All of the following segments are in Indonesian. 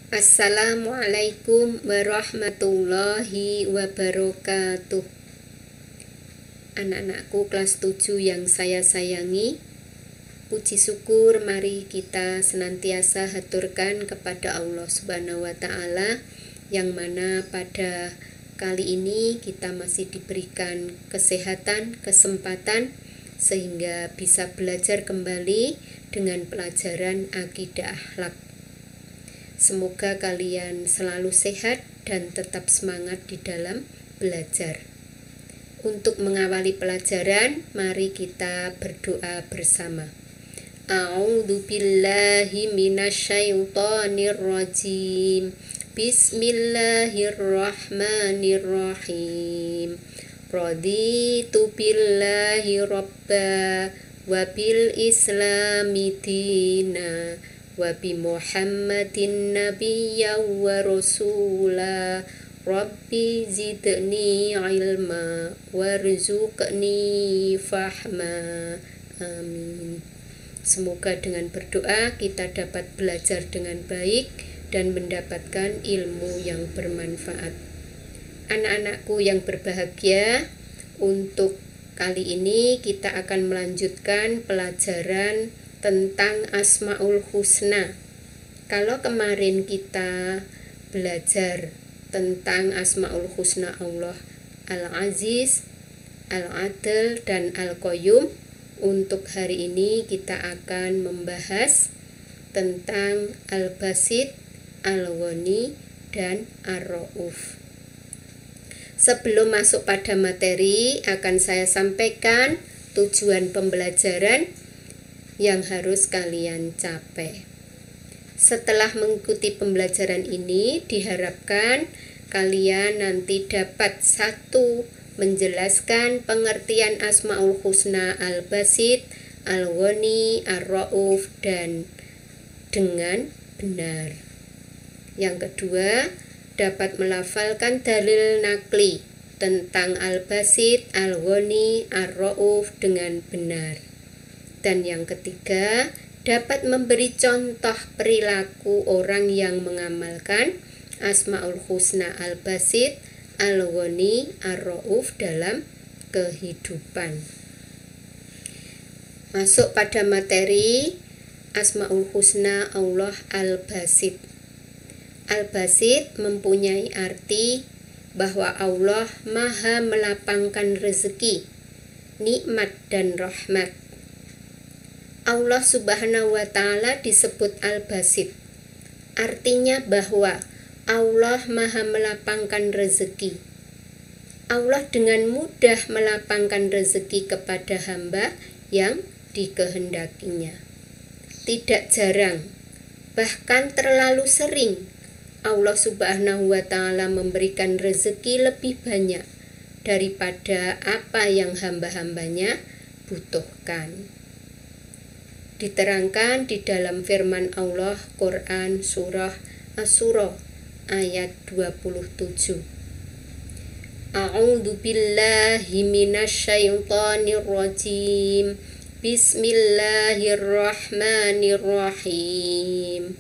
Assalamualaikum warahmatullahi wabarakatuh. Anak-anakku kelas 7 yang saya sayangi, puji syukur mari kita senantiasa haturkan kepada Allah Subhanahu wa Ta'ala, yang mana pada kali ini kita masih diberikan kesehatan, kesempatan sehingga bisa belajar kembali dengan pelajaran akidah akhlak. Semoga kalian selalu sehat dan tetap semangat di dalam belajar. Untuk mengawali pelajaran, mari kita berdoa bersama. A'udzu billahi minasyaitonir rajim. Bismillahirrahmanirrahim. Raditu billahi rabba wa bil islami dina wa bi Muhammadin nabiyya wa rasula. Rabbi zidni ilma warzuqni fahma. Amin. Semoga dengan berdoa kita dapat belajar dengan baik dan mendapatkan ilmu yang bermanfaat. Anak-anakku yang berbahagia, untuk kali ini kita akan melanjutkan pelajaran tentang Asmaul Husna. Kalau kemarin kita belajar tentang Asmaul Husna Allah Al-Aziz, Al-Adil, dan Al-Qayyum, untuk hari ini kita akan membahas tentang Al-Basit, Al-Ghani, dan Ar-Ra'uf. Sebelum masuk pada materi, akan saya sampaikan tujuan pembelajaran yang harus kalian capai. Setelah mengikuti pembelajaran ini, diharapkan kalian nanti dapat: 1. Menjelaskan pengertian Asmaul Husna Al-Basit, Al-Ghani, Ar-Ra'uf dan dengan benar. Yang kedua, dapat melafalkan dalil nakli tentang Al-Basit, Al-Ghani, Ar-Ra'uf dengan benar. Dan yang ketiga, dapat memberi contoh perilaku orang yang mengamalkan Asmaul Husna Al-Basit, Al-Ghani, Ar-Ra'uf dalam kehidupan. Masuk pada materi Asmaul Husna Allah Al-Basit. Al-Basit mempunyai arti bahwa Allah Maha melapangkan rezeki, nikmat dan rahmat. Allah Subhanahu wa Ta'ala disebut Al-Basit, artinya bahwa Allah Maha melapangkan rezeki. Allah dengan mudah melapangkan rezeki kepada hamba yang dikehendakinya. Tidak jarang, bahkan terlalu sering, Allah Subhanahu wa Ta'ala memberikan rezeki lebih banyak daripada apa yang hamba-hambanya butuhkan. Diterangkan di dalam firman Allah Quran surah Asy-Syura ayat 27. A'udzu billahi minasyaitonir rajim. Bismillahirrahmanirrahim.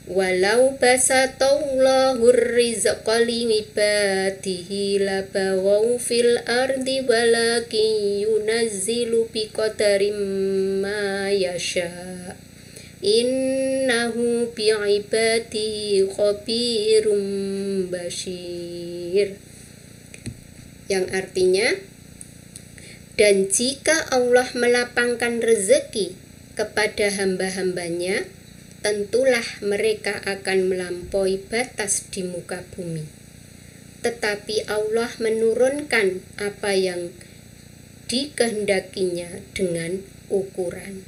Walau basatallahu rizqa li'ibadihi labaghaw fil ardi walakin yunazzilu biqadarin ma yasha. Innahu bi'ibadihi khabirum basyir. Yang artinya, dan jika Allah melapangkan rezeki kepada hamba-hambanya, tentulah mereka akan melampaui batas di muka bumi. Tetapi Allah menurunkan apa yang dikehendakinya dengan ukuran.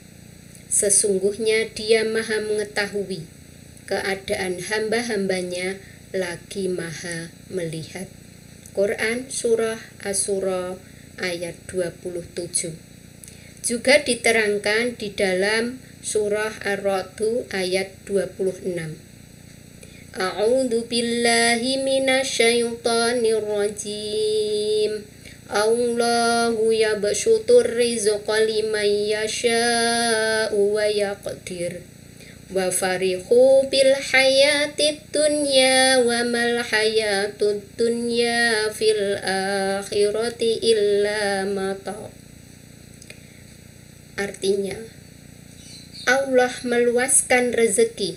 Sesungguhnya Dia Maha mengetahui keadaan hamba-hambanya, lagi Maha melihat. Quran surah Asy-Syura ayat 27. Juga diterangkan di dalam surah Ar-Ra'd ayat 26. A'udzu billahi minasyaitonir rajim. Allahu yabsutur rizqa liman yasha'u wa yaqdir Wa farihu bil hayatid dunya wa mal hayatud dunya fil akhirati illa mata. Artinya, Allah meluaskan rezeki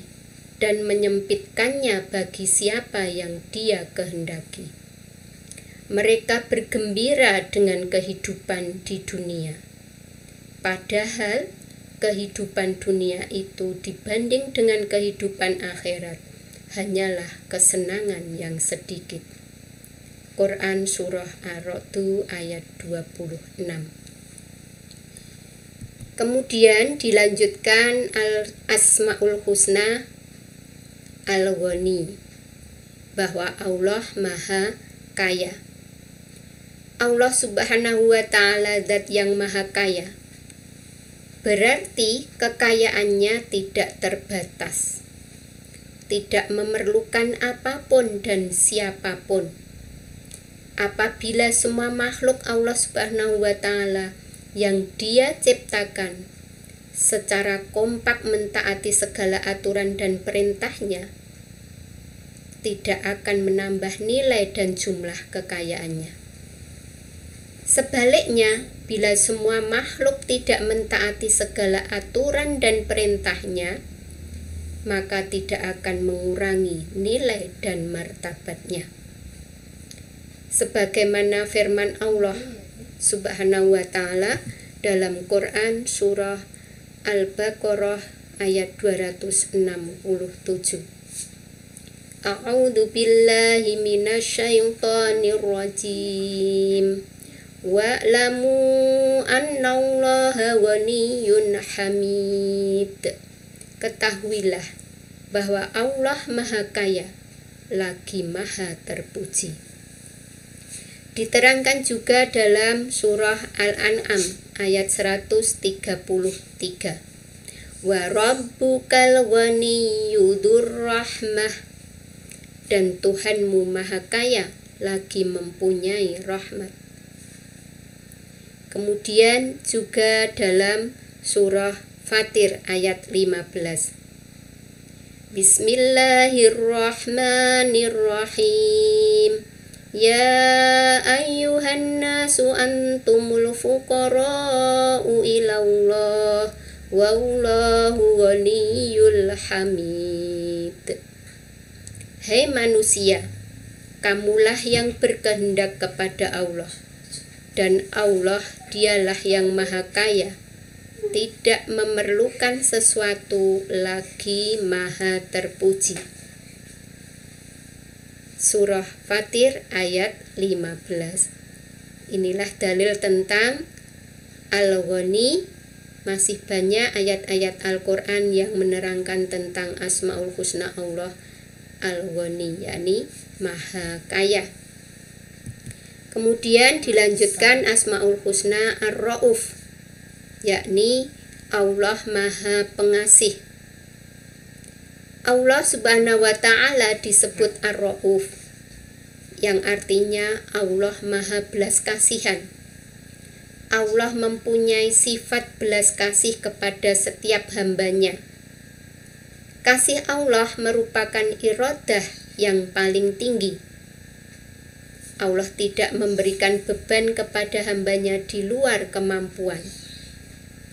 dan menyempitkannya bagi siapa yang Dia kehendaki. Mereka bergembira dengan kehidupan di dunia. Padahal kehidupan dunia itu dibanding dengan kehidupan akhirat hanyalah kesenangan yang sedikit. Quran Surah Ar-Ra'd ayat 26. Kemudian dilanjutkan Al-Asma'ul Husna Al-Ghani, bahwa Allah Maha Kaya. Allah Subhanahu wa Ta'ala zat yang Maha Kaya. Berarti kekayaannya tidak terbatas, tidak memerlukan apapun dan siapapun. Apabila semua makhluk Allah Subhanahu wa Ta'ala yang Dia ciptakan secara kompak mentaati segala aturan dan perintahnya, tidak akan menambah nilai dan jumlah kekayaannya. Sebaliknya, bila semua makhluk tidak mentaati segala aturan dan perintahnya, maka tidak akan mengurangi nilai dan martabatnya. Sebagaimana firman Allah Subhanahu wa Ta'ala dalam Quran Surah Al-Baqarah ayat 267. A'udzu billahi minasyaitonir rajim. Wa'lamu annallaha ghaniyyun hamid. Ketahuilah bahwa Allah Maha Kaya lagi Maha terpuji. Diterangkan juga dalam surah Al-An'am ayat 133. Wa rabbukal ghaniyyu dzur rahmah. Dan Tuhanmu Maha Kaya lagi mempunyai rahmat. Kemudian juga dalam surah Fatir ayat 15. Bismillahirrahmanirrahim. Ya ayyuhan nasu antumul fuqara'u ilallah wallahu ghaniyyul hamid. Hai manusia, kamulah yang berkehendak kepada Allah, dan Allah Dialah yang Maha Kaya, tidak memerlukan sesuatu lagi Maha terpuji. Surah Fatir ayat 15. Inilah dalil tentang Al-Ghani. Masih banyak ayat-ayat Al-Quran yang menerangkan tentang Asma'ul Husna Allah Al-Ghani, yakni Maha Kaya. Kemudian dilanjutkan Asma'ul Husna Ar-Ra'uf, yakni Allah Maha Pengasih. Allah Subhanahu wa Ta'ala disebut Ar-Ra'uf, yang artinya Allah Maha Belas Kasihan. Allah mempunyai sifat belas kasih kepada setiap hambanya. Kasih Allah merupakan iradah yang paling tinggi. Allah tidak memberikan beban kepada hambanya di luar kemampuan,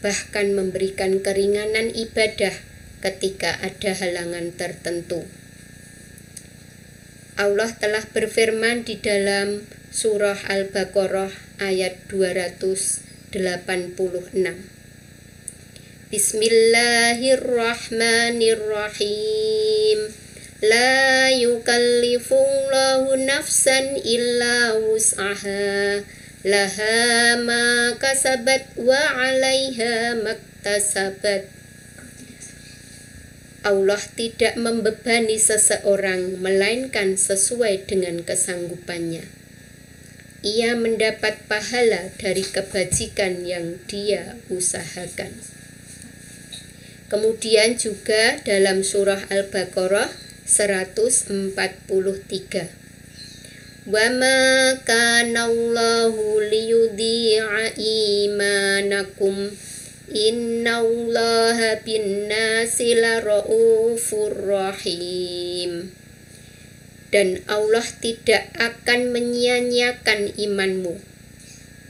bahkan memberikan keringanan ibadah ketika ada halangan tertentu. Allah telah berfirman di dalam surah Al-Baqarah ayat 286. Bismillahirrahmanirrahim. La yukallifullahu nafsan illa wus'aha, laha ma kasabat wa 'alaiha maktasabat. Allah tidak membebani seseorang melainkan sesuai dengan kesanggupannya. Ia mendapat pahala dari kebajikan yang dia usahakan. Kemudian juga dalam surah Al-Baqarah 143. Wa ma kana Allahu liyudhi'a imanakum Innallaha bin-nasi laraufur rahim. Dan Allah tidak akan menyia-nyiakan imanmu.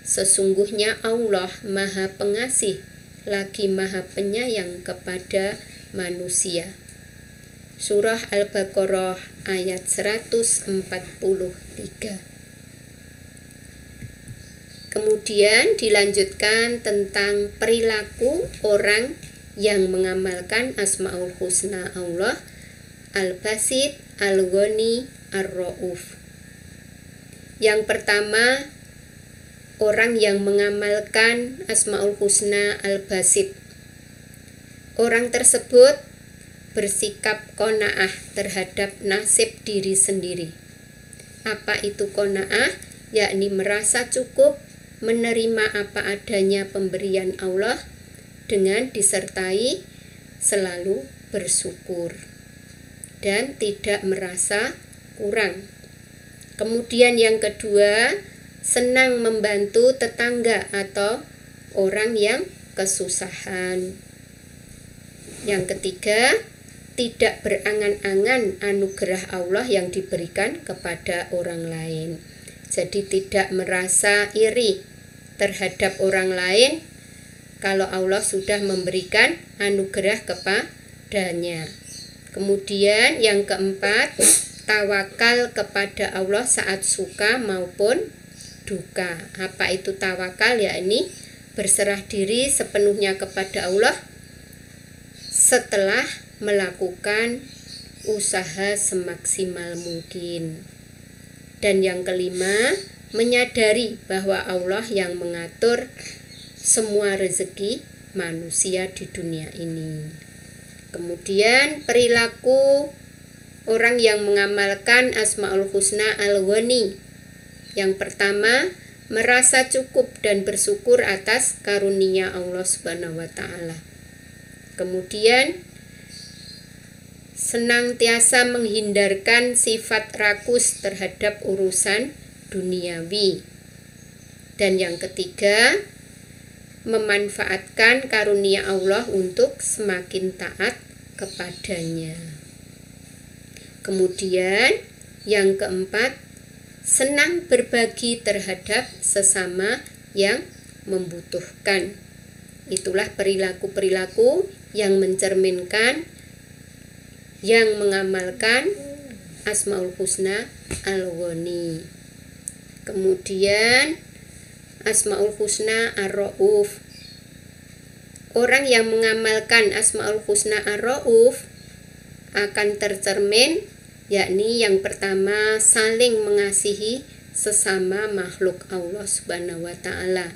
Sesungguhnya Allah Maha Pengasih lagi Maha Penyayang kepada manusia. Surah Al-Baqarah ayat 143. Kemudian dilanjutkan tentang perilaku orang yang mengamalkan Asmaul Husna Allah, Al-Basit, Al-Ghani, Ar-Ra'uf. Yang pertama, orang yang mengamalkan Asmaul Husna Al-Basit. Orang tersebut bersikap qanaah terhadap nasib diri sendiri. Apa itu qanaah? Yakni merasa cukup menerima apa adanya pemberian Allah dengan disertai selalu bersyukur dan tidak merasa kurang. Kemudian yang kedua, senang membantu tetangga atau orang yang kesusahan. Yang ketiga, tidak berangan-angan anugerah Allah yang diberikan kepada orang lain. Jadi tidak merasa iri terhadap orang lain kalau Allah sudah memberikan anugerah kepadanya. Kemudian yang keempat, tawakal kepada Allah saat suka maupun duka. Apa itu tawakal? Yakni berserah diri sepenuhnya kepada Allah setelah melakukan usaha semaksimal mungkin. Dan yang kelima, menyadari bahwa Allah yang mengatur semua rezeki manusia di dunia ini. Kemudian perilaku orang yang mengamalkan Asmaul Husna Al-Ghani. Yang pertama, merasa cukup dan bersyukur atas karunia Allah Subhanahu wa taala. Kemudian senantiasa menghindarkan sifat rakus terhadap urusan duniawi. Dan yang ketiga, memanfaatkan karunia Allah untuk semakin taat kepadanya. Kemudian yang keempat, senang berbagi terhadap sesama yang membutuhkan. Itulah perilaku-perilaku yang mencerminkan yang mengamalkan Asmaul Husna Al-Ghani. Kemudian Asmaul Husna Ar-Ra'uf. Orang yang mengamalkan Asmaul Husna Ar-Ra'uf akan tercermin, yakni yang pertama, saling mengasihi sesama makhluk Allah Subhanahu wa taala.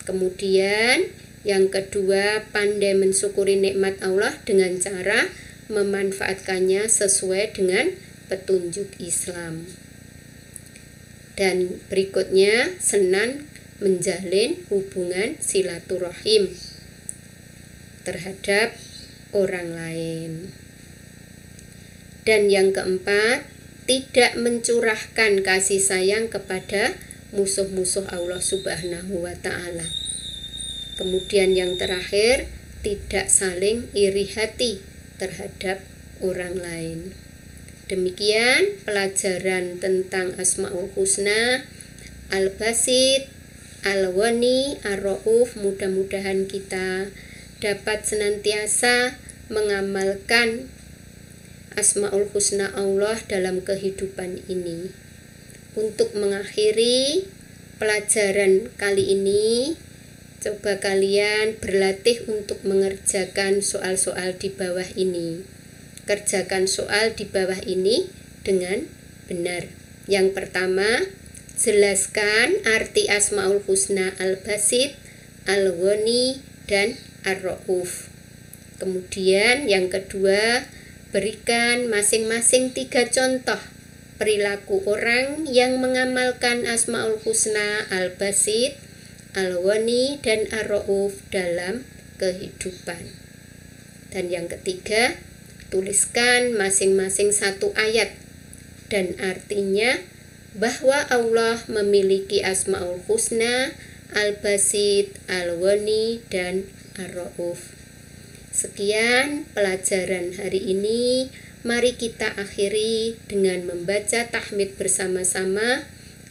Kemudian yang kedua, pandai mensyukuri nikmat Allah dengan cara memanfaatkannya sesuai dengan petunjuk Islam. Dan berikutnya, senang menjalin hubungan silaturahim terhadap orang lain. Dan yang keempat, tidak mencurahkan kasih sayang kepada musuh-musuh Allah Subhanahu wa taala. Kemudian yang terakhir, tidak saling iri hati terhadap orang lain. Demikian pelajaran tentang Asmaul Husna, Al-Basit, Al-Ghani, Ar-Ra'uf. Mudah-mudahan kita dapat senantiasa mengamalkan Asmaul Husna Allah dalam kehidupan ini. Untuk mengakhiri pelajaran kali ini, coba kalian berlatih untuk mengerjakan soal-soal di bawah ini. Kerjakan soal di bawah ini dengan benar. Yang pertama, jelaskan arti Asmaul Husna Al-Basit, Al-Ghani, dan Ar-Ra'uf. Kemudian yang kedua, berikan masing-masing 3 contoh perilaku orang yang mengamalkan Asmaul Husna Al-Basit, Al-Ghani, dan Ar-Ra'uf dalam kehidupan. Dan yang ketiga, tuliskan masing-masing 1 ayat dan artinya bahwa Allah memiliki Asmaul Husna, Al-Basit, Al-Ghani, dan Ar-Ra'uf. Sekian pelajaran hari ini. Mari kita akhiri dengan membaca tahmid bersama-sama.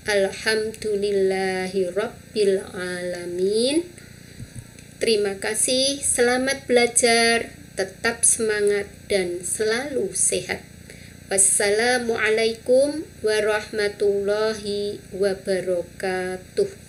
Alhamdulillahirabbil alamin. Terima kasih, selamat belajar, tetap semangat dan selalu sehat. Wassalamualaikum warahmatullahi wabarakatuh.